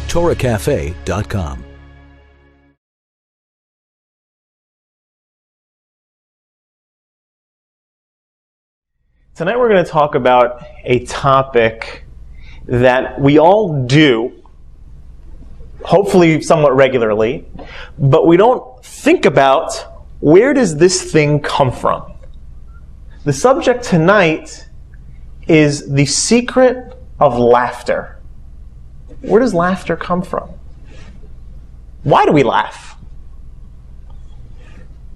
TorahCafe.com. Tonight we're going to talk about a topic that we all do, hopefully somewhat regularly, but we don't think about where does this thing come from. The subject tonight is the secret of laughter. Where does laughter come from? Why do we laugh?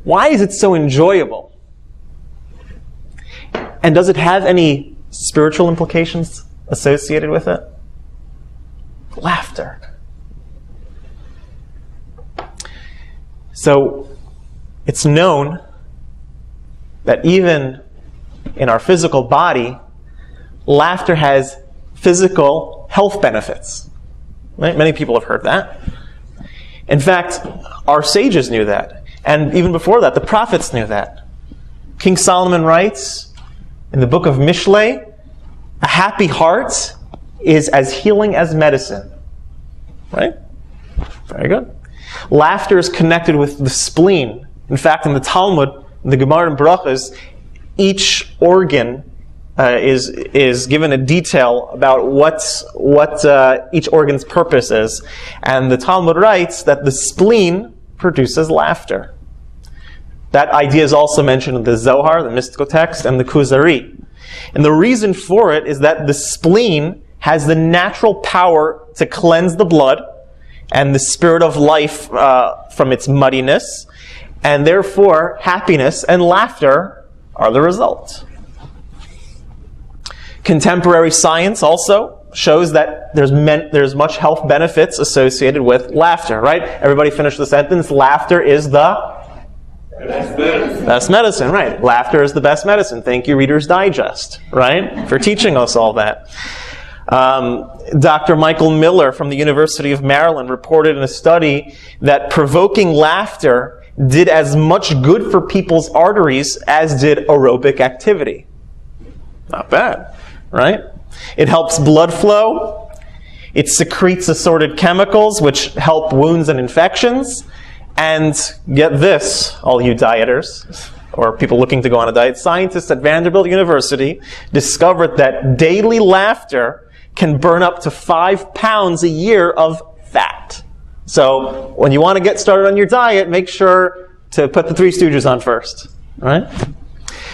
Why is it so enjoyable? And does it have any spiritual implications associated with it? Laughter. So, it's known that even in our physical body, laughter has physical health benefits. Right? Many people have heard that. In fact, our sages knew that. And even before that, the prophets knew that. King Solomon writes in the book of Mishlei, a happy heart is as healing as medicine. Right? Very good. Laughter is connected with the spleen. In fact, in the Talmud, in the Gemara and Brachas, each organ is given a detail about what each organ's purpose is. And the Talmud writes that the spleen produces laughter. That idea is also mentioned in the Zohar, the mystical text, and the Kuzari. And the reason for it is that the spleen has the natural power to cleanse the blood and the spirit of life from its muddiness, and therefore happiness and laughter are the result. Contemporary science also shows that there's much health benefits associated with laughter, right? Everybody finish the sentence. Laughter is the best medicine, right? Laughter is the best medicine. Thank you, Reader's Digest, right? For teaching us all that. Dr. Michael Miller from the University of Maryland reported in a study that provoking laughter did as much good for people's arteries as did aerobic activity. Not bad, right? It helps blood flow. It secretes assorted chemicals which help wounds and infections. And get this, all you dieters, or people looking to go on a diet, scientists at Vanderbilt University discovered that daily laughter can burn up to 5 pounds a year of fat. So when you want to get started on your diet, make sure to put the Three Stooges on first. Right?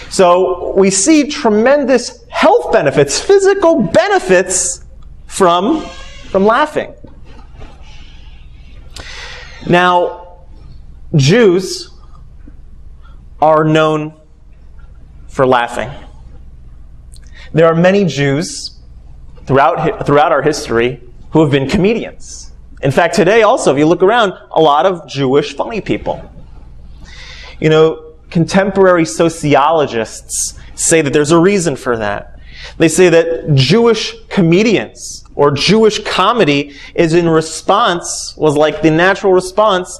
So we see tremendous health benefits, physical benefits from laughing. Now, Jews are known for laughing. There are many Jews throughout our history who have been comedians. In fact, today also, if you look around, a lot of Jewish funny people. You know, contemporary sociologists say that there's a reason for that. They say that Jewish comedians or Jewish comedy was like the natural response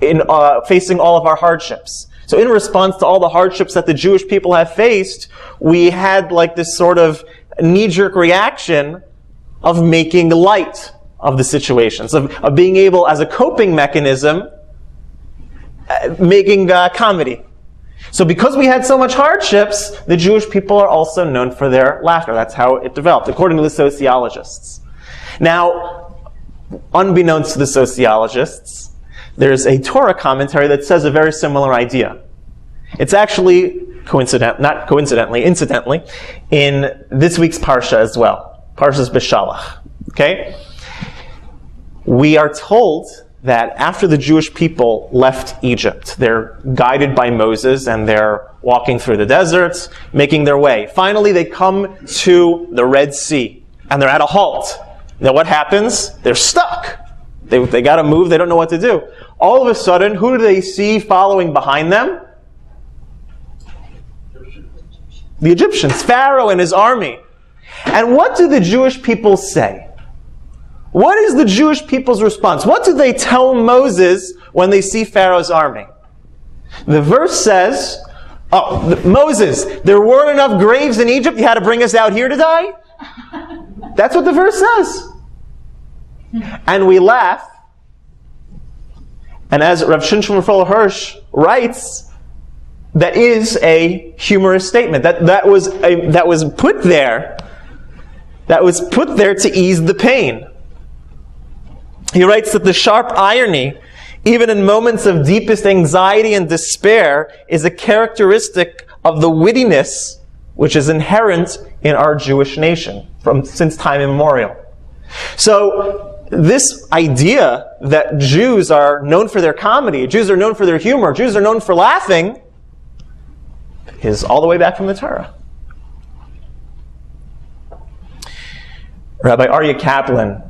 in facing all of our hardships. So in response to all the hardships that the Jewish people have faced, we had like this sort of knee-jerk reaction of making light of the situations, of being able, as a coping mechanism, making comedy. So because we had so much hardships, the Jewish people are also known for their laughter. That's how it developed, according to the sociologists. Now, unbeknownst to the sociologists, there's a Torah commentary that says a very similar idea. It's actually, incidentally, in this week's Parsha as well. Parsha's Beshalach. Okay? We are told that after the Jewish people left Egypt, they're guided by Moses and they're walking through the deserts, making their way. Finally, they come to the Red Sea and they're at a halt. Now what happens? They're stuck. They got to move. They don't know what to do. All of a sudden, who do they see following behind them? The Egyptians, Pharaoh and his army. And what do the Jewish people say? What is the Jewish people's response? What do they tell Moses when they see Pharaoh's army? The verse says, Moses, there weren't enough graves in Egypt, you had to bring us out here to die? That's what the verse says. and we laugh. And as Rav Shimshon Raphael Hirsch writes, that is a humorous statement. That was put there to ease the pain. He writes that the sharp irony, even in moments of deepest anxiety and despair, is a characteristic of the wittiness which is inherent in our Jewish nation since time immemorial. So this idea that Jews are known for their comedy, Jews are known for their humor, Jews are known for laughing, is all the way back from the Torah. Rabbi Aryeh Kaplan,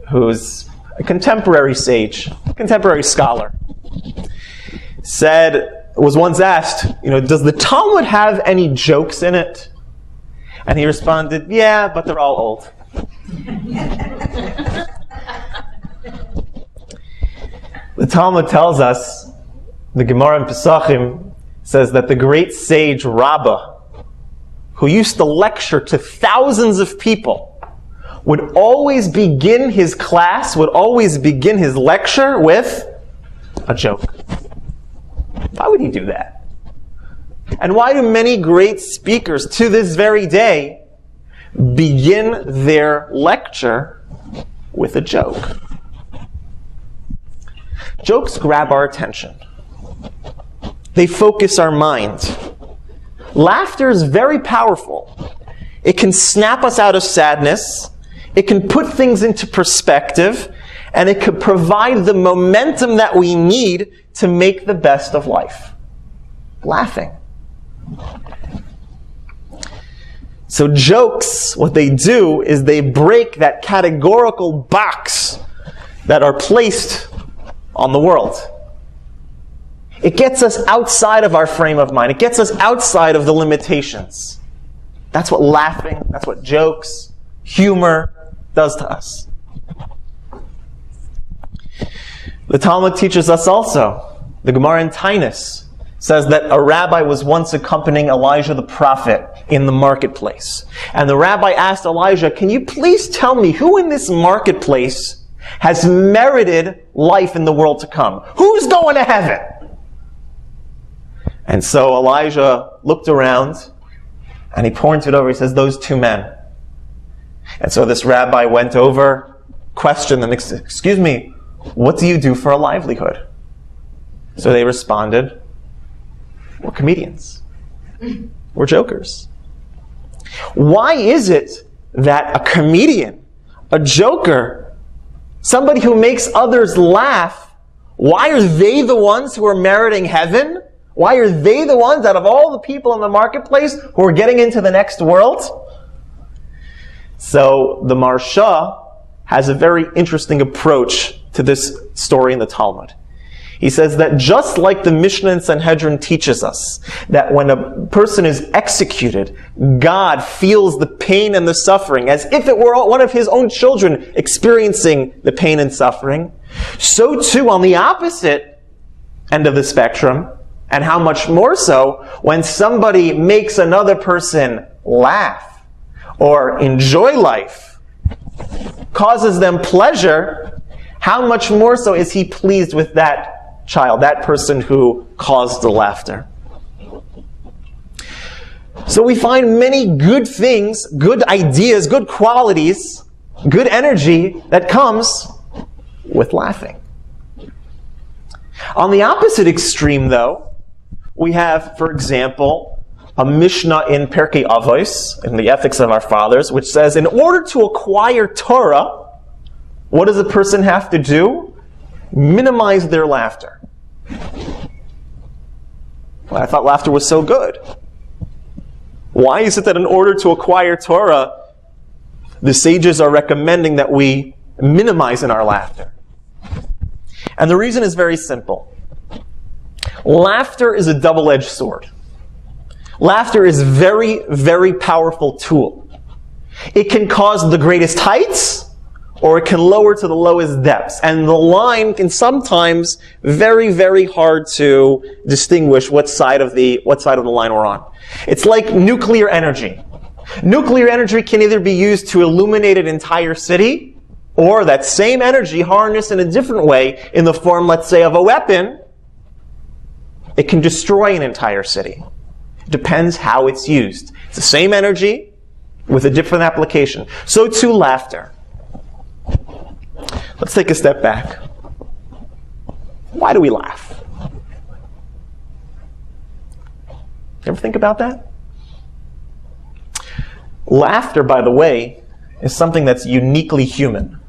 who's a contemporary sage, contemporary scholar, was once asked, does the Talmud have any jokes in it? And he responded, yeah, but they're all old. The Talmud tells us, the Gemara in Pesachim says that the great sage Rabbah, who used to lecture to thousands of people, would always begin his class, would always begin his lecture with a joke. Why would he do that? And why do many great speakers to this very day begin their lecture with a joke? Jokes grab our attention. They focus our mind. Laughter is very powerful. It can snap us out of sadness. It can put things into perspective. And it can provide the momentum that we need to make the best of life. Laughing. So jokes, what they do is they break that categorical box that are placed on the world. It gets us outside of our frame of mind. It gets us outside of the limitations. That's what laughing, that's what jokes, humor does to us. The Talmud teaches us also, the Gemara in Tainus says that a rabbi was once accompanying Elijah the prophet in the marketplace. And the rabbi asked Elijah, can you please tell me who in this marketplace has merited life in the world to come? Who's going to heaven? And so Elijah looked around and he pointed over. He says, those two men. And so this rabbi went over, questioned them, excuse me, what do you do for a livelihood? So they responded, we're comedians. We're jokers. Why is it that a comedian, a joker, somebody who makes others laugh, why are they the ones who are meriting heaven? Why are they the ones out of all the people in the marketplace who are getting into the next world? So the Marsha has a very interesting approach to this story in the Talmud. He says that just like the Mishnah and Sanhedrin teaches us, that when a person is executed, God feels the pain and the suffering as if it were one of his own children experiencing the pain and suffering, so too on the opposite end of the spectrum, and how much more so when somebody makes another person laugh or enjoy life, causes them pleasure, how much more so is he pleased with that child, that person who caused the laughter. So we find many good things, good ideas, good qualities, good energy that comes with laughing. On the opposite extreme, though, we have, for example, a Mishnah in Perkei Avos, in the Ethics of Our Fathers, which says, in order to acquire Torah, what does a person have to do? Minimize their laughter. Well, I thought laughter was so good. Why is it that in order to acquire Torah, the sages are recommending that we minimize in our laughter? And the reason is very simple. Laughter is a double-edged sword. Laughter is a very, very powerful tool. It can cause the greatest heights, or it can lower to the lowest depths. And the line can sometimes very, very hard to distinguish what side of the line we're on. It's like nuclear energy. Nuclear energy can either be used to illuminate an entire city, Or that same energy harnessed in a different way in the form, let's say, of a weapon, it can destroy an entire city. It depends how it's used. It's the same energy with a different application. So too laughter. Let's take a step back. Why do we laugh? You ever think about that? Laughter, by the way, is something that's uniquely human.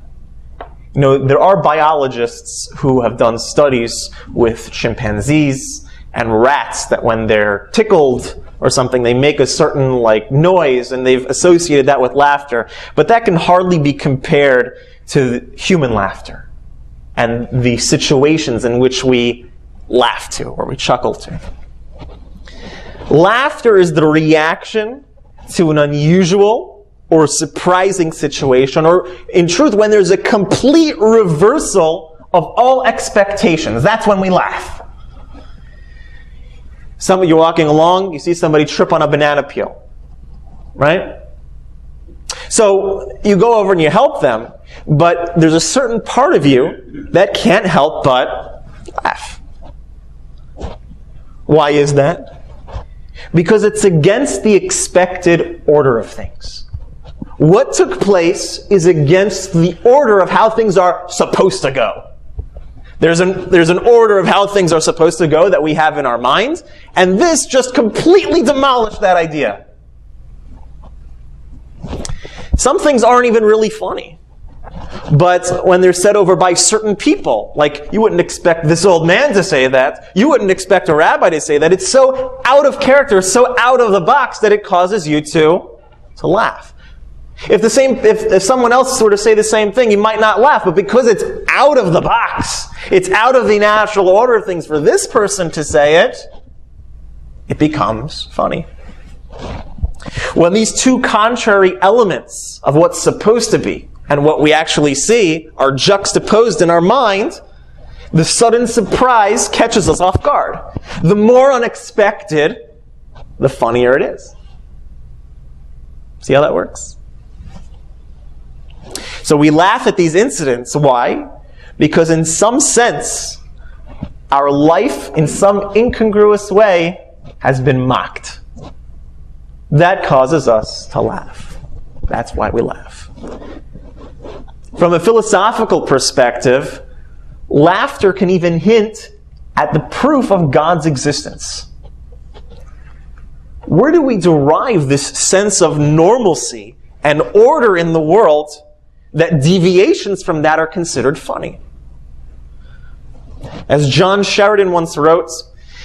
You know, there are biologists who have done studies with chimpanzees and rats that when they're tickled or something, they make a certain noise, and they've associated that with laughter. But that can hardly be compared to human laughter and the situations in which we laugh to or we chuckle to. Laughter is the reaction to an unusual or surprising situation, or in truth, when there's a complete reversal of all expectations. That's when we laugh. You're walking along, you see somebody trip on a banana peel, right? So you go over and you help them, but there's a certain part of you that can't help but laugh. Why is that? Because it's against the expected order of things. What took place is against the order of how things are supposed to go. There's an order of how things are supposed to go that we have in our minds, and this just completely demolished that idea. Some things aren't even really funny. But when they're said over by certain people, you wouldn't expect this old man to say that, you wouldn't expect a rabbi to say that, it's so out of character, so out of the box that it causes you to laugh. If someone else were to say the same thing, you might not laugh, but because it's out of the box, it's out of the natural order of things for this person to say it, it becomes funny. When these two contrary elements of what's supposed to be and what we actually see are juxtaposed in our mind, the sudden surprise catches us off guard. The more unexpected, the funnier it is. See how that works? So we laugh at these incidents. Why? Because in some sense, our life in some incongruous way has been mocked. That causes us to laugh. That's why we laugh. From a philosophical perspective, laughter can even hint at the proof of God's existence. Where do we derive this sense of normalcy and order in the world that deviations from that are considered funny? As John Sheridan once wrote,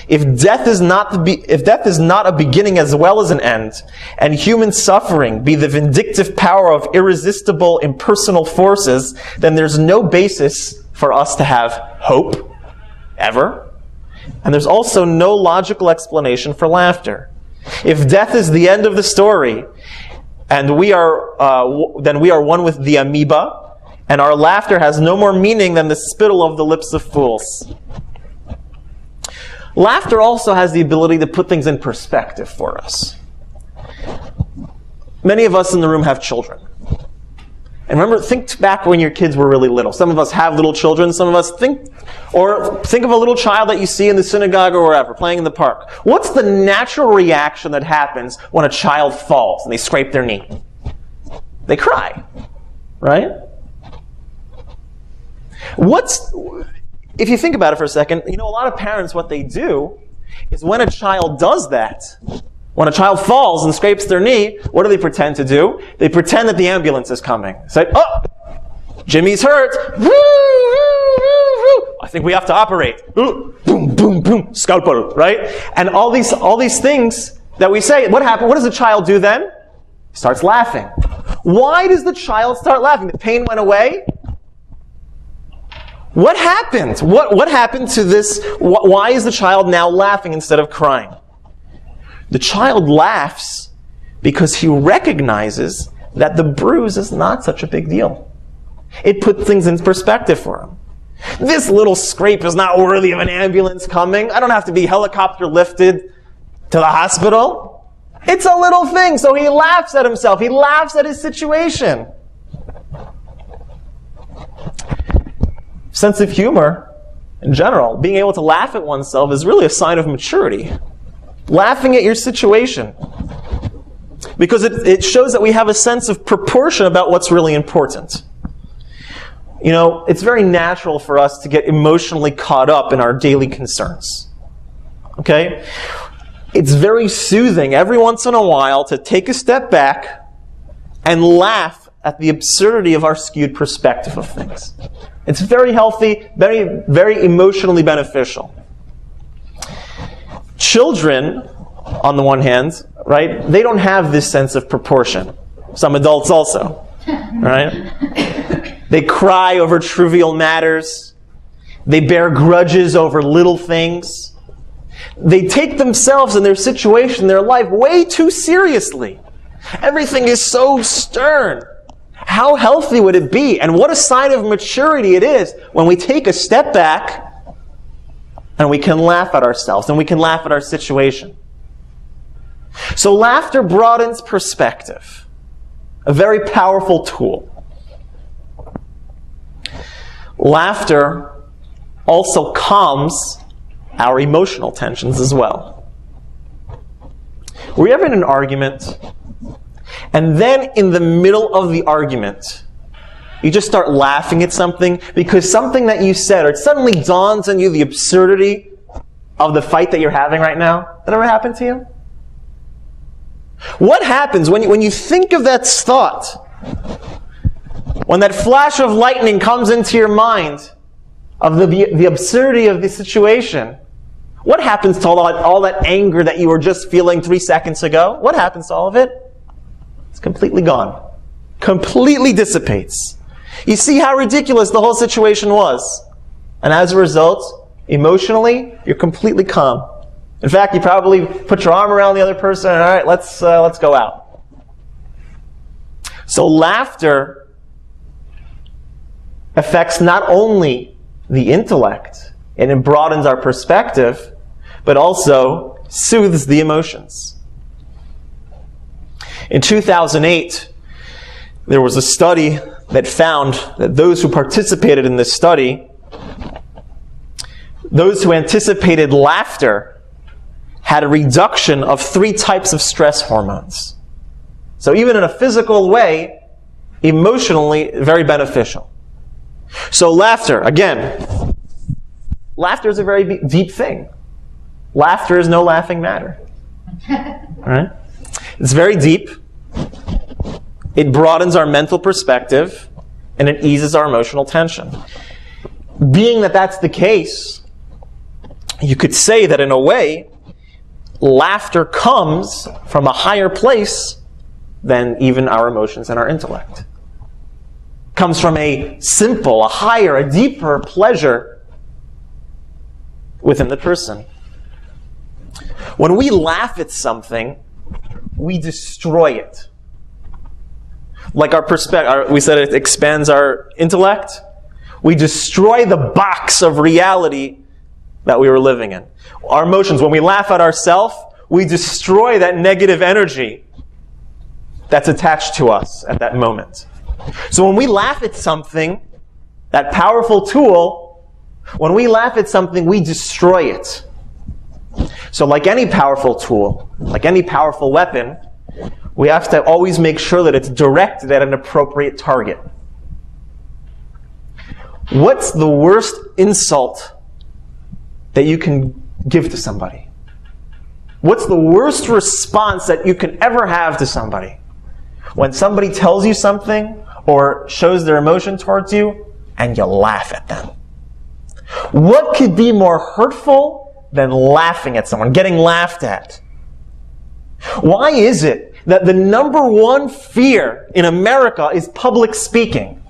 if death is not a beginning as well as an end, and human suffering be the vindictive power of irresistible impersonal forces, then there's no basis for us to have hope, ever. And there's also no logical explanation for laughter. If death is the end of the story, and then we are one with the amoeba, and our laughter has no more meaning than the spittle of the lips of fools. Laughter also has the ability to put things in perspective for us. Many of us in the room have children. And remember, think back when your kids were really little. Some of us have little children. Some of us think of a little child that you see in the synagogue or wherever, playing in the park. What's the natural reaction that happens when a child falls and they scrape their knee? They cry, right? If you think about it for a second, a lot of parents, what they do is when a child does that, when a child falls and scrapes their knee, what do they pretend to do? They pretend that the ambulance is coming. Say, oh, Jimmy's hurt. I think we have to operate. Boom, boom, boom, scalpel, right? And all these things that we say, what happened? What does the child do then? He starts laughing. Why does the child start laughing? The pain went away? What happened? What happened to this? Why is the child now laughing instead of crying? The child laughs because he recognizes that the bruise is not such a big deal. It puts things in perspective for him. This little scrape is not worthy of an ambulance coming. I don't have to be helicopter lifted to the hospital. It's a little thing, so he laughs at himself. He laughs at his situation. sense of humor, in general, being able to laugh at oneself is really a sign of maturity. Laughing at your situation. Because it shows that we have a sense of proportion about what's really important. It's very natural for us to get emotionally caught up in our daily concerns. Okay? It's very soothing every once in a while to take a step back and laugh at the absurdity of our skewed perspective of things. It's very healthy, very, very emotionally beneficial. Children, on the one hand, right, they don't have this sense of proportion. Some adults also, right? They cry over trivial matters. They bear grudges over little things. They take themselves and their situation, their life, way too seriously. Everything is so stern. How healthy would it be? And what a sign of maturity it is when we take a step back and we can laugh at ourselves and we can laugh at our situation. So laughter broadens perspective. A very powerful tool. Laughter also calms our emotional tensions as well. Were you ever in an argument, and then in the middle of the argument, you just start laughing at something because something that you said, or it suddenly dawns on you the absurdity of the fight that you're having right now? That ever happened to you? What happens when you think of that thought? When that flash of lightning comes into your mind of the absurdity of the situation, what happens to all that anger that you were just feeling 3 seconds ago? What happens to all of it? It's completely gone. Completely dissipates. You see how ridiculous the whole situation was. And as a result, emotionally, you're completely calm. In fact, you probably put your arm around the other person and, all right, let's go out. So laughter affects not only the intellect, and it broadens our perspective, but also soothes the emotions. In 2008, there was a study that found that those who participated in this study, those who anticipated laughter, had a reduction of 3 types of stress hormones. So even in a physical way, emotionally very beneficial. So laughter, again, laughter is a very deep thing. Laughter is no laughing matter. Right? It's very deep. It broadens our mental perspective, and it eases our emotional tension. Being that that's the case, you could say that in a way, laughter comes from a higher place than even our emotions and our intellect. Comes from a simple, a higher, a deeper pleasure within the person. When we laugh at something, we destroy it. Like our perspective, we said it expands our intellect. We destroy the box of reality that we were living in. Our emotions, when we laugh at ourselves, we destroy that negative energy that's attached to us at that moment. So when we laugh at something, that powerful tool, when we laugh at something, we destroy it. So like any powerful tool, like any powerful weapon, we have to always make sure that it's directed at an appropriate target. What's the worst insult that you can give to somebody? What's the worst response that you can ever have to somebody? When somebody tells you something or shows their emotion towards you and you laugh at them. What could be more hurtful than laughing at someone, getting laughed at? Why is it that the number one fear in America is public speaking?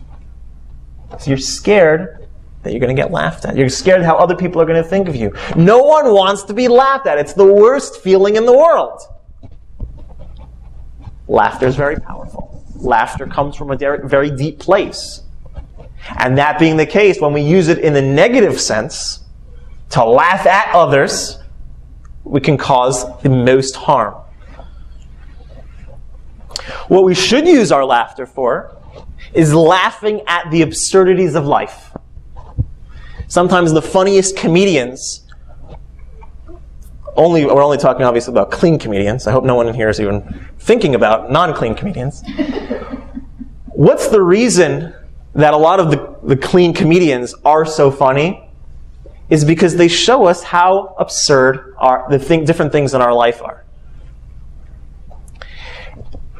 So you're scared that you're going to get laughed at. You're scared how other people are going to think of you. No one wants to be laughed at. It's the worst feeling in the world. Laughter is very powerful. Laughter comes from a very deep place. And that being the case, when we use it in the negative sense, to laugh at others, we can cause the most harm. What we should use our laughter for is laughing at the absurdities of life. Sometimes the funniest comedians, we're only talking obviously about clean comedians. I hope no one in here is even thinking about non-clean comedians. What's the reason that a lot of the clean comedians are so funny? Is because they show us how absurd different things in our life are.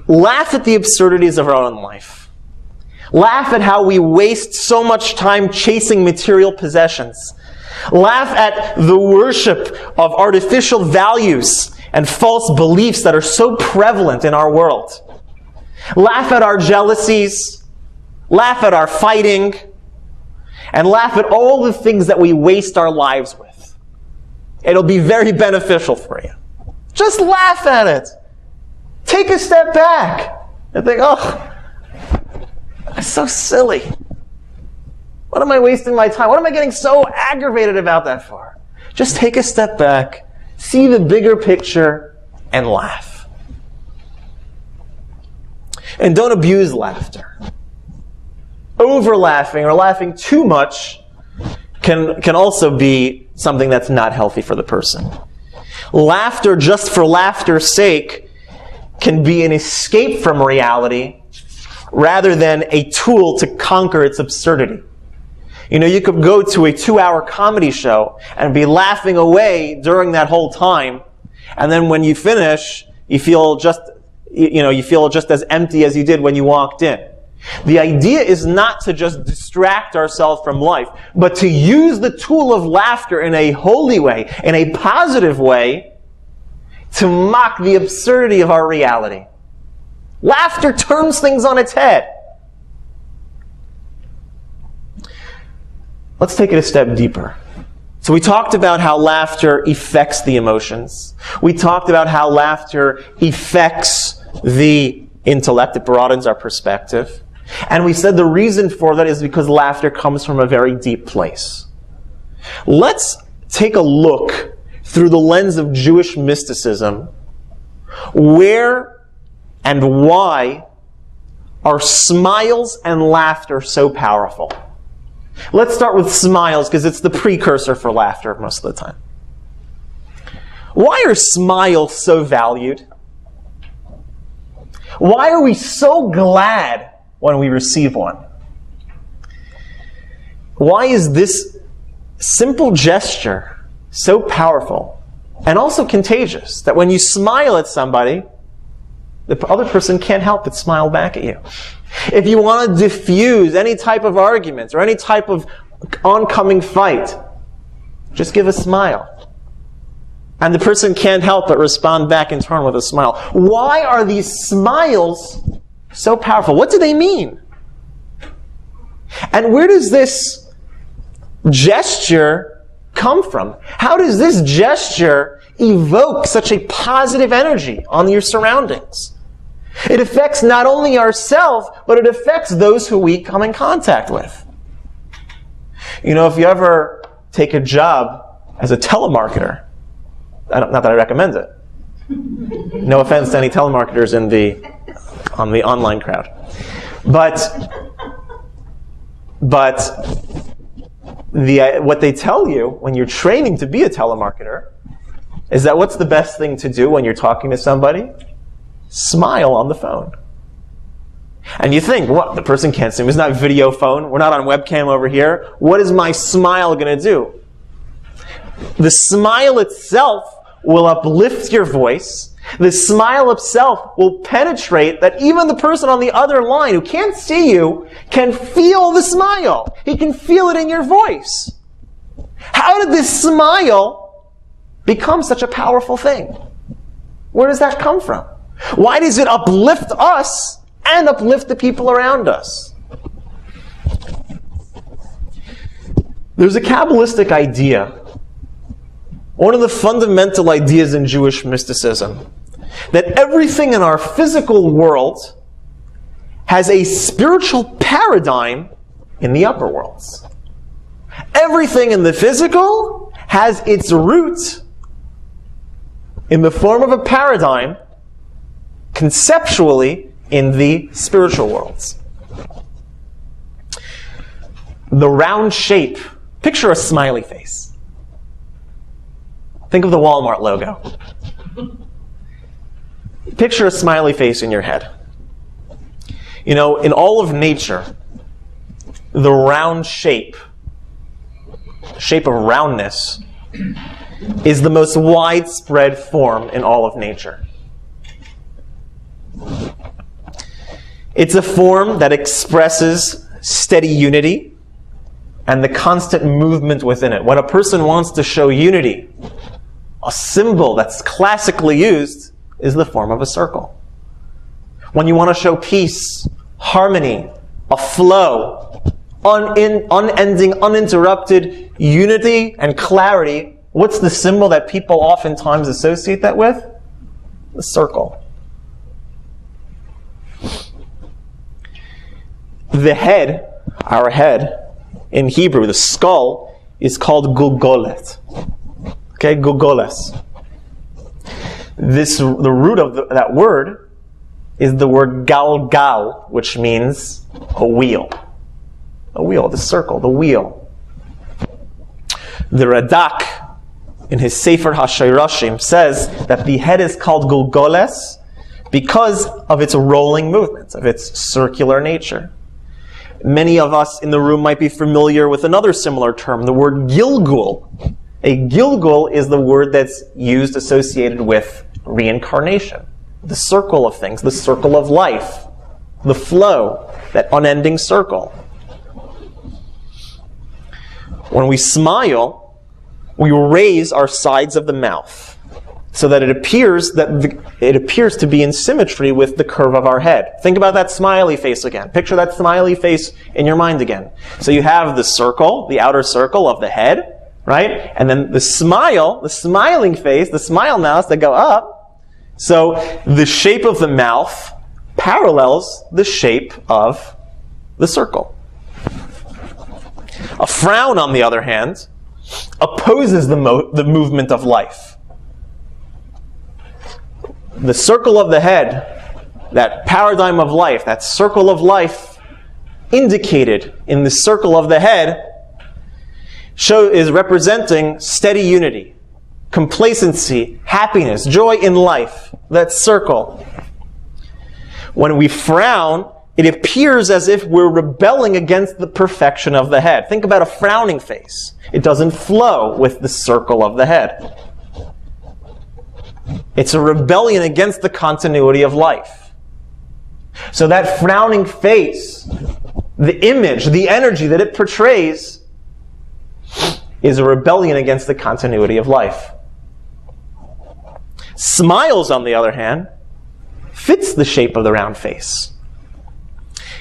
Laugh at the absurdities of our own life. Laugh at how we waste so much time chasing material possessions. Laugh at the worship of artificial values and false beliefs that are so prevalent in our world. Laugh at our jealousies. Laugh at our fighting. And laugh at all the things that we waste our lives with. It'll be very beneficial for you. Just laugh at it. Take a step back and think, oh, that's so silly. What am I wasting my time? What am I getting so aggravated about that for? Just take a step back, see the bigger picture, and laugh. And don't abuse laughter. Over-laughing or laughing too much can also be something that's not healthy for the person. Laughter just for laughter's sake can be an escape from reality rather than a tool to conquer its absurdity. You know, you could go to a 2-hour comedy show and be laughing away during that whole time, and then when you finish, you feel just as empty as you did when you walked in. The idea is not to just distract ourselves from life, but to use the tool of laughter in a holy way, in a positive way, to mock the absurdity of our reality. Laughter turns things on its head. Let's take it a step deeper. So we talked about how laughter affects the emotions. We talked about how laughter affects the intellect. It broadens our perspective. And we said the reason for that is because laughter comes from a very deep place. Let's take a look through the lens of Jewish mysticism. Where and why are smiles and laughter so powerful? Let's start with smiles because it's the precursor for laughter most of the time. Why are smiles so valued? Why are we so glad when we receive one? Why is this simple gesture so powerful and also contagious that when you smile at somebody, the other person can't help but smile back at you? If you want to diffuse any type of arguments or any type of oncoming fight, just give a smile. And the person can't help but respond back in turn with a smile. Why are these smiles so powerful? What do they mean? And where does this gesture come from? How does this gesture evoke such a positive energy on your surroundings? It affects not only ourselves, but it affects those who we come in contact with. You know, if you ever take a job as a telemarketer, not that I recommend it. No offense to any telemarketers on the online crowd. But what they tell you when you're training to be a telemarketer is that what's the best thing to do when you're talking to somebody? Smile on the phone. And you think, what? The person can't see me. It's not video phone. We're not on webcam over here. What is my smile going to do? The smile itself will uplift your voice. The smile itself will penetrate that even the person on the other line who can't see you can feel the smile. He can feel it in your voice. How did this smile become such a powerful thing? Where does that come from? Why does it uplift us and uplift the people around us? There's a Kabbalistic idea, one of the fundamental ideas in Jewish mysticism, that everything in our physical world has a spiritual paradigm in the upper worlds. Everything in the physical has its root in the form of a paradigm conceptually in the spiritual worlds. The round shape Picture a smiley face. Think of the Walmart logo. Picture a smiley face in your head. In all of nature, the round shape of roundness, is the most widespread form in all of nature. It's a form that expresses steady unity and the constant movement within it. When a person wants to show unity, a symbol that's classically used is the form of a circle. When you want to show peace, harmony, a flow, unending, uninterrupted unity and clarity, what's the symbol that people oftentimes associate that with? The circle. The head, our head, in Hebrew, the skull, is called gulgolet. Okay, gulgoles. The root of that word is the word galgal, which means a wheel. A wheel, the circle, the wheel. The Radak, in his Sefer HaShayrashim, says that the head is called gulgoles because of its rolling movements, of its circular nature. Many of us in the room might be familiar with another similar term, the word gilgul. A gilgul is the word that's used associated with reincarnation, the circle of things, the circle of life, the flow, that unending circle. When we smile, we raise our sides of the mouth so that it appears to be in symmetry with the curve of our head. Think about that smiley face again. Picture that smiley face in your mind again. So you have the circle, the outer circle of the head, right? And then the smile, the smiling face, the smile mouth that go up. So the shape of the mouth parallels the shape of the circle. A frown, on the other hand, opposes the movement of life. The circle of the head, that paradigm of life, that circle of life indicated in the circle of the head, is representing steady unity, complacency, happiness, joy in life, that circle. When we frown, it appears as if we're rebelling against the perfection of the head. Think about a frowning face. It doesn't flow with the circle of the head. It's a rebellion against the continuity of life. So that frowning face, the image, the energy that it portrays, is a rebellion against the continuity of life. Smiles, on the other hand, fits the shape of the round face.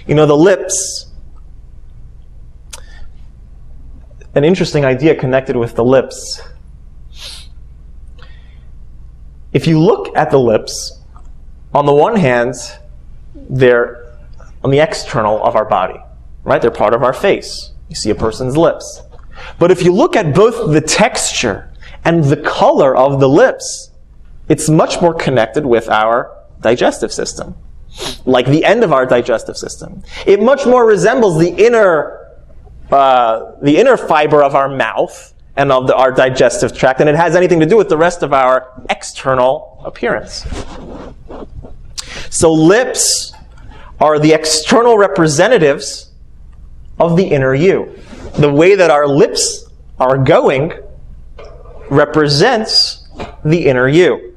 The lips, an interesting idea connected with the lips. If you look at the lips, on the one hand, they're on the external of our body, right? They're part of our face. You see a person's lips. But if you look at both the texture and the color of the lips, it's much more connected with our digestive system, like the end of our digestive system. It much more resembles the inner fiber of our mouth and of our digestive tract than it has anything to do with the rest of our external appearance. So lips are the external representatives of the inner you. The way that our lips are going represents the inner you.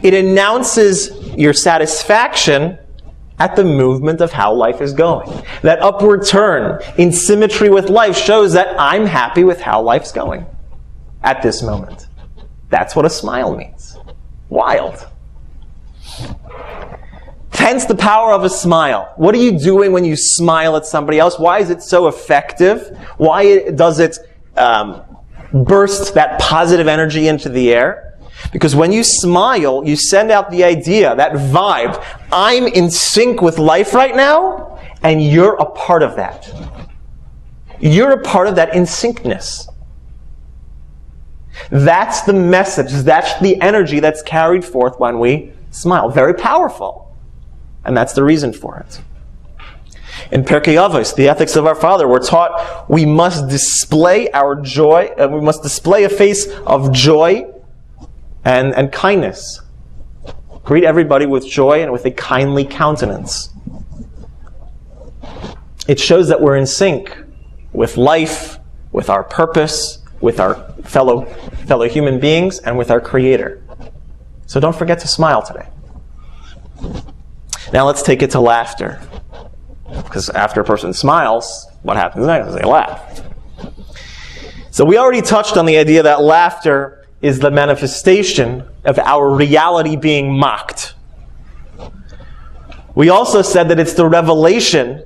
It announces your satisfaction at the movement of how life is going. That upward turn in symmetry with life shows that I'm happy with how life's going at this moment. That's what a smile means. Wild. Hence the power of a smile. What are you doing when you smile at somebody else? Why is it so effective? Why does it burst that positive energy into the air? Because when you smile, you send out the idea, that vibe, I'm in sync with life right now, and you're a part of that. You're a part of that in syncness. That's the message, that's the energy that's carried forth when we smile. Very powerful. And that's the reason for it. In Pirkei Avos, the ethics of our Father, we're taught we must display our joy, we must display a face of joy and kindness. Greet everybody with joy and with a kindly countenance. It shows that we're in sync with life, with our purpose, with our fellow human beings, and with our Creator. So don't forget to smile today. Now let's take it to laughter. Because after a person smiles, what happens next? They laugh. So we already touched on the idea that laughter is the manifestation of our reality being mocked. We also said that it's the revelation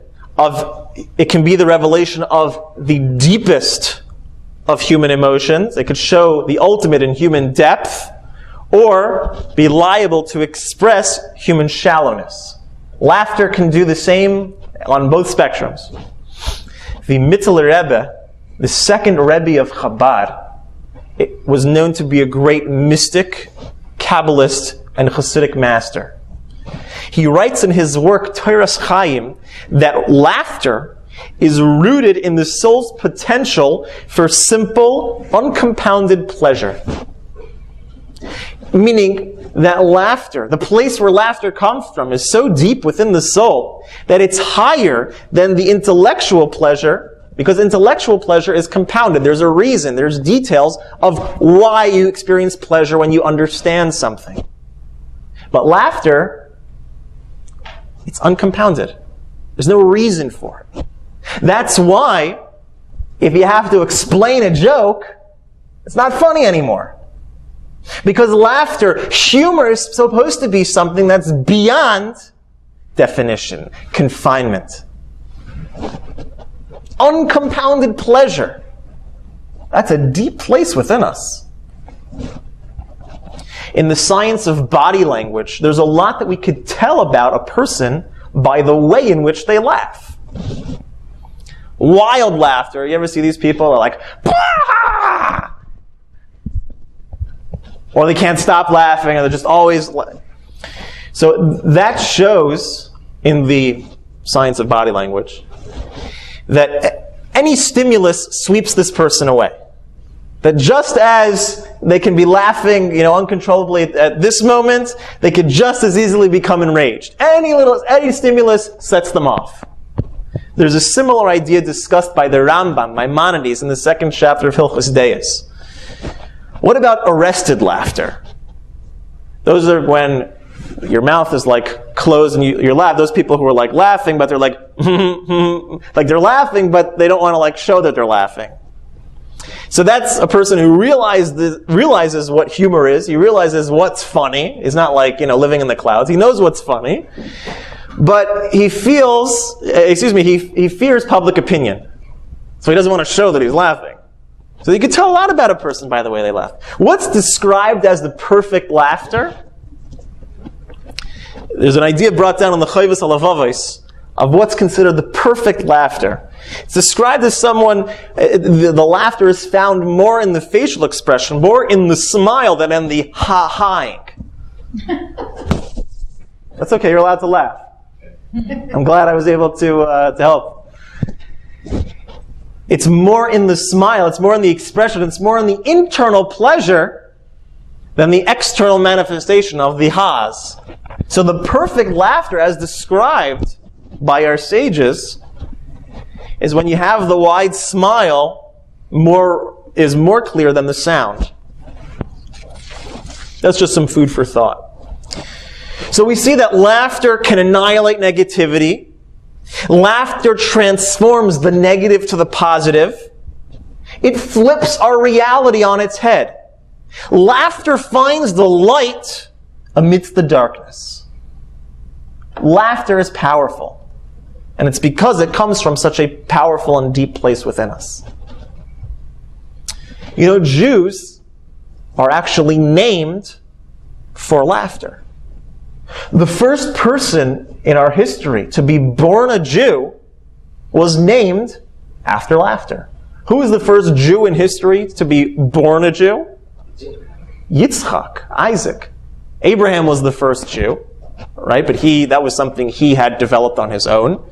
it can be the revelation of the deepest of human emotions. It could show the ultimate in human depth, or be liable to express human shallowness. Laughter can do the same on both spectrums. The Mittler Rebbe, the second Rebbe of Chabad, it was known to be a great mystic, Kabbalist, and Hasidic master. He writes in his work, Toras Chaim, that laughter is rooted in the soul's potential for simple, uncompounded pleasure. Meaning that laughter, the place where laughter comes from, is so deep within the soul that it's higher than the intellectual pleasure, because intellectual pleasure is compounded. There's a reason, there's details of why you experience pleasure when you understand something. But laughter, it's uncompounded. There's no reason for it. That's why, if you have to explain a joke, it's not funny anymore. Because laughter, humor is supposed to be something that's beyond definition, confinement. Uncompounded pleasure. That's a deep place within us. In the science of body language, there's a lot that we could tell about a person by the way in which they laugh. Wild laughter. You ever see these people are like, bah! Or they can't stop laughing, or they're just always So that shows, in the science of body language, that any stimulus sweeps this person away. That just as they can be laughing, uncontrollably at this moment, they could just as easily become enraged. Any stimulus sets them off. There's a similar idea discussed by the Rambam, Maimonides, in the second chapter of Hilchos Deis. What about arrested laughter? Those are when your mouth is closed and you're laughing. Those people who are laughing, but they're like they're laughing, but they don't want to show that they're laughing. So that's a person who realizes what humor is. He realizes what's funny. He's not living in the clouds. He knows what's funny. But he fears public opinion. So he doesn't want to show that he's laughing. So you can tell a lot about a person by the way they laugh. What's described as the perfect laughter? There's an idea brought down on the Chayvus Alavavos of what's considered the perfect laughter. It's described as someone, the laughter is found more in the facial expression, more in the smile than in the ha-haing. That's okay, you're allowed to laugh. I'm glad I was able to help. It's more in the smile, it's more in the expression, it's more in the internal pleasure than the external manifestation of the ha's. So the perfect laughter, as described by our sages, is when you have the wide smile, is more clear than the sound. That's just some food for thought. So we see that laughter can annihilate negativity. Laughter transforms the negative to the positive. It flips our reality on its head. Laughter finds the light amidst the darkness. Laughter is powerful. And it's because it comes from such a powerful and deep place within us. Jews are actually named for laughter. The first person in our history to be born a Jew was named after laughter. Who was the first Jew in history to be born a Jew? Yitzchak, Isaac. Abraham was the first Jew, right? But that was something he had developed on his own.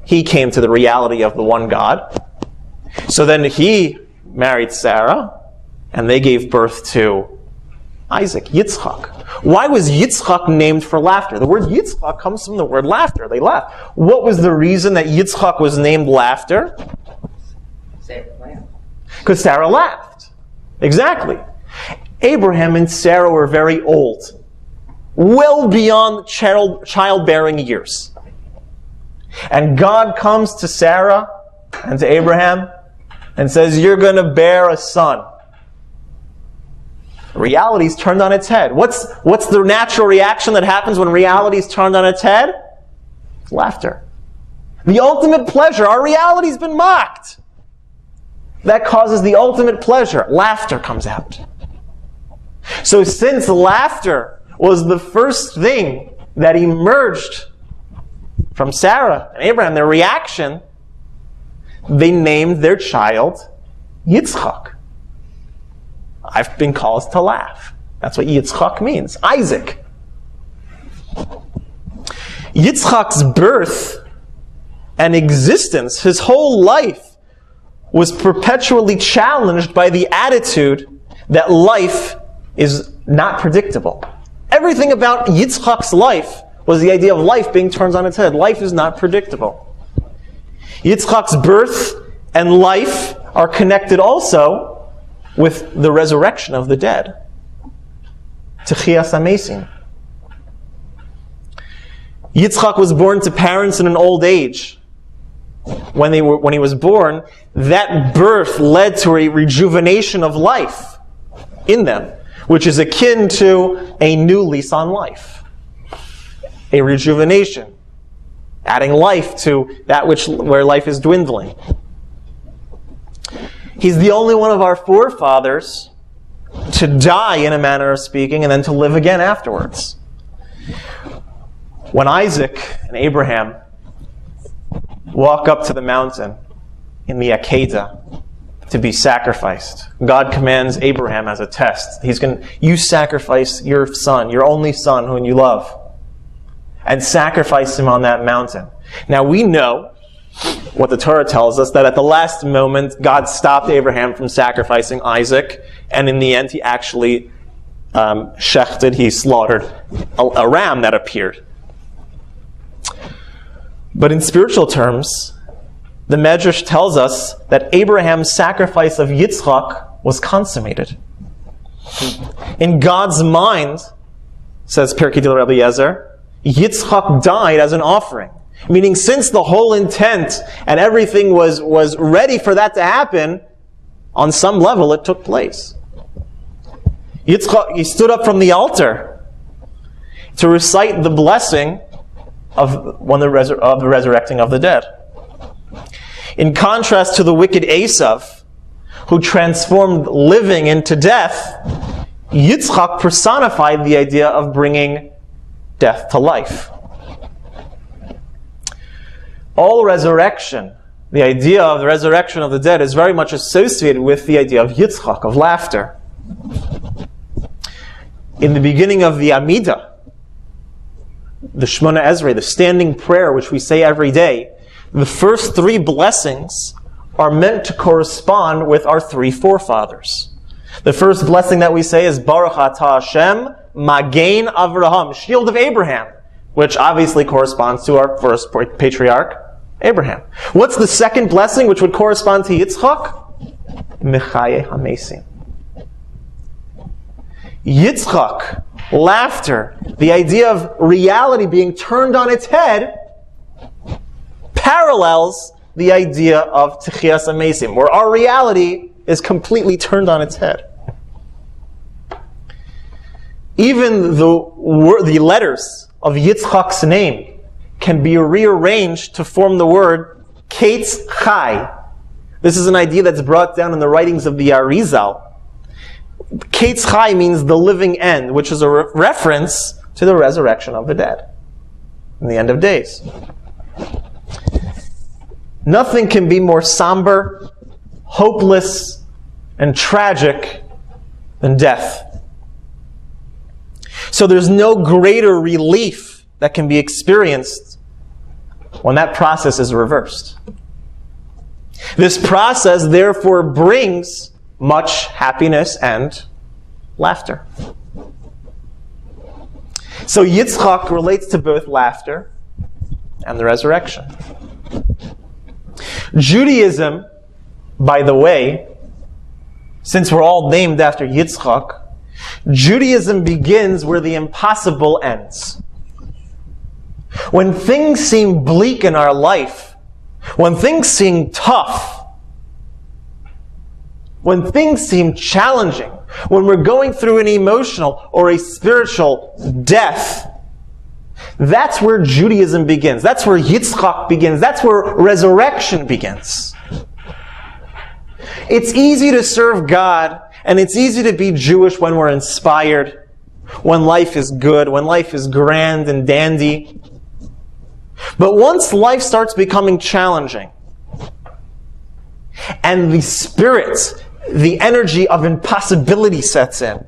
he came to the reality of the one God. So then he married Sarah, and they gave birth to Isaac, Yitzchak. Why was Yitzchak named for laughter? The word Yitzchak comes from the word laughter. They laughed. What was the reason that Yitzchak was named laughter? Because Sarah laughed. Exactly. Abraham and Sarah were very old, well beyond childbearing years. And God comes to Sarah and to Abraham and says, you're going to bear a son. Reality's turned on its head. What's the natural reaction that happens when reality's turned on its head? It's laughter. The ultimate pleasure. Our reality's been mocked. That causes the ultimate pleasure. Laughter comes out. So since laughter was the first thing that emerged from Sarah and Abraham, their reaction, they named their child Yitzchak. I've been called to laugh. That's what Yitzchak means. Isaac. Yitzchak's birth and existence, his whole life, was perpetually challenged by the attitude that life is not predictable. Everything about Yitzchak's life was the idea of life being turned on its head. Life is not predictable. Yitzchak's birth and life are connected also with the resurrection of the dead. Techias HaMesim. Yitzchak was born to parents in an old age. When he was born, that birth led to a rejuvenation of life in them, which is akin to a new lease on life. A rejuvenation. Adding life to that where life is dwindling. He's the only one of our forefathers to die, in a manner of speaking, and then to live again afterwards. When Isaac and Abraham walk up to the mountain in the Akedah to be sacrificed, God commands Abraham as a test. You sacrifice your son, your only son whom you love, and sacrifice him on that mountain. Now we know what the Torah tells us, that at the last moment, God stopped Abraham from sacrificing Isaac, and in the end, he actually he slaughtered a ram that appeared. But in spiritual terms, the Medrash tells us that Abraham's sacrifice of Yitzchak was consummated. In God's mind, says Pirkei Dil Rabbi Yezer, Yitzchak died as an offering. Meaning, since the whole intent and everything was ready for that to happen, on some level it took place. Yitzchak, he stood up from the altar to recite the blessing of the resurrecting of the dead. In contrast to the wicked Esav, who transformed living into death, Yitzchak personified the idea of bringing death to life. All resurrection, the idea of the resurrection of the dead, is very much associated with the idea of Yitzchak, of laughter. In the beginning of the Amidah, the Shemona Esrei, the standing prayer which we say every day, the first three blessings are meant to correspond with our three forefathers. The first blessing that we say is Baruch Atah Hashem, Magen Avraham, shield of Abraham, which obviously corresponds to our first patriarch, Abraham. What's the second blessing which would correspond to Yitzchak? Mechaye HaMesim. Yitzchak, laughter, the idea of reality being turned on its head, parallels the idea of Techias HaMesim, where our reality is completely turned on its head. Even the letters of Yitzchak's name can be rearranged to form the word Kates Chai. This is an idea that's brought down in the writings of the Arizal. Kates Chai means the living end, which is a reference to the resurrection of the dead in the end of days. Nothing can be more somber, hopeless, and tragic than death. So there's no greater relief that can be experienced when that process is reversed. This process, therefore, brings much happiness and laughter. So Yitzchak relates to both laughter and the resurrection. Judaism, by the way, since we're all named after Yitzchak, Judaism begins where the impossible ends. When things seem bleak in our life, when things seem tough, when things seem challenging, when we're going through an emotional or a spiritual death, that's where Judaism begins. That's where Yitzchak begins. That's where resurrection begins. It's easy to serve God, and it's easy to be Jewish when we're inspired, when life is good, when life is grand and dandy. But once life starts becoming challenging, and the spirit, the energy of impossibility sets in,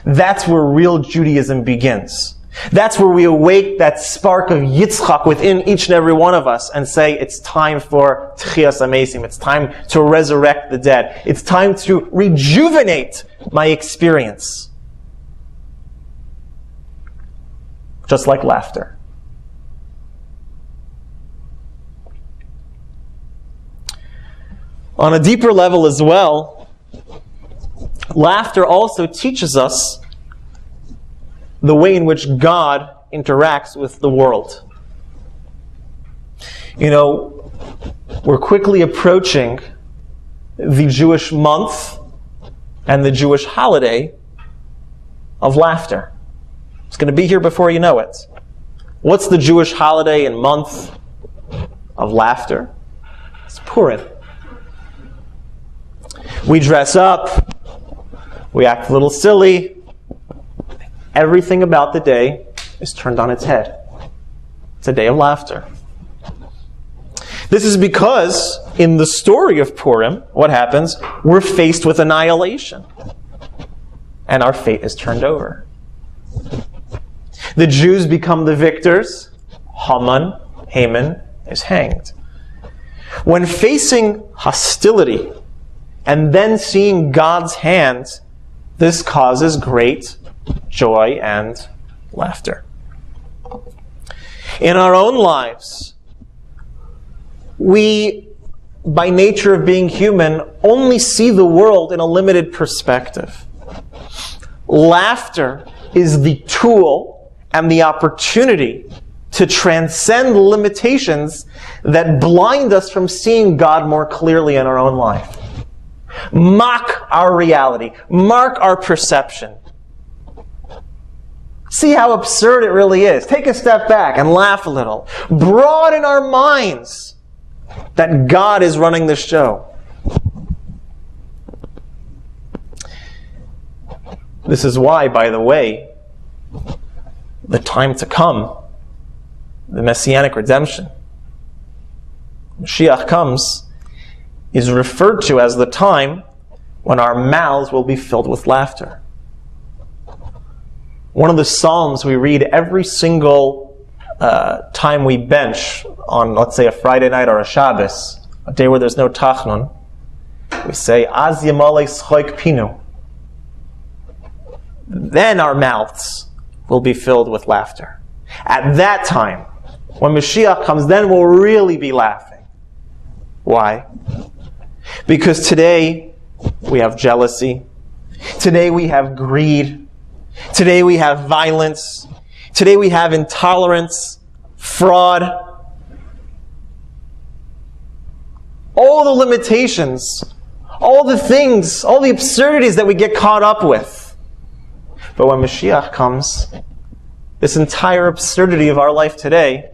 that's where real Judaism begins. That's where we awake that spark of Yitzchak within each and every one of us and say, it's time for Tchias Amesim. It's time to resurrect the dead. It's time to rejuvenate my experience. Just like laughter. On a deeper level as well, laughter also teaches us the way in which God interacts with the world. You know, we're quickly approaching the Jewish month and the Jewish holiday of laughter. It's going to be here before you know it. What's the Jewish holiday and month of laughter? It's Purim. We dress up, we act a little silly. Everything about the day is turned on its head. It's a day of laughter. This is because in the story of Purim, what happens? We're faced with annihilation. And our fate is turned over. The Jews become the victors. Haman is hanged. When facing hostility and then seeing God's hand, this causes great joy and laughter. In our own lives, we, by nature of being human, only see the world in a limited perspective. Laughter is the tool and the opportunity to transcend limitations that blind us from seeing God more clearly in our own life. Mock our reality. Mark our perception. See how absurd it really is. Take a step back and laugh a little. Broaden our minds that God is running the show. This is why, by the way, the time to come, the Messianic redemption, Mashiach comes, is referred to as the time when our mouths will be filled with laughter. One of the Psalms we read every single time we bench on, let's say, a Friday night or a Shabbos, a day where there's no Tachnun, we say, Az Yamalei Schoik Pinu. Then our mouths will be filled with laughter. At that time, when Mashiach comes, then we'll really be laughing. Why? Because today we have jealousy. Today we have greed. Today we have violence. Today we have intolerance, fraud. All the limitations, all the things, all the absurdities that we get caught up with. But when Mashiach comes, this entire absurdity of our life today,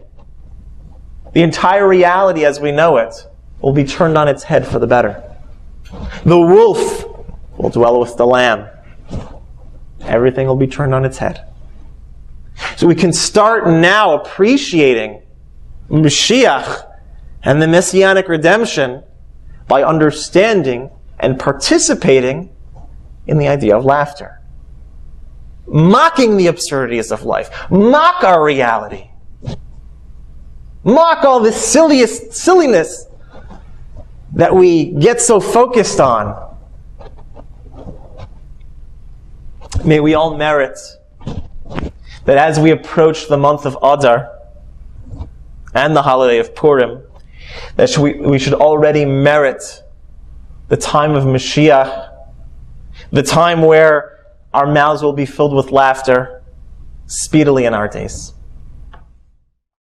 the entire reality as we know it, will be turned on its head for the better. The wolf will dwell with the lamb. Everything will be turned on its head. So we can start now appreciating Mashiach and the Messianic redemption by understanding and participating in the idea of laughter. Mocking the absurdities of life. Mock our reality. mock all this silliness that we get so focused on. May we all merit that as we approach the month of Adar and the holiday of Purim, that we should already merit the time of Mashiach, the time where our mouths will be filled with laughter speedily in our days.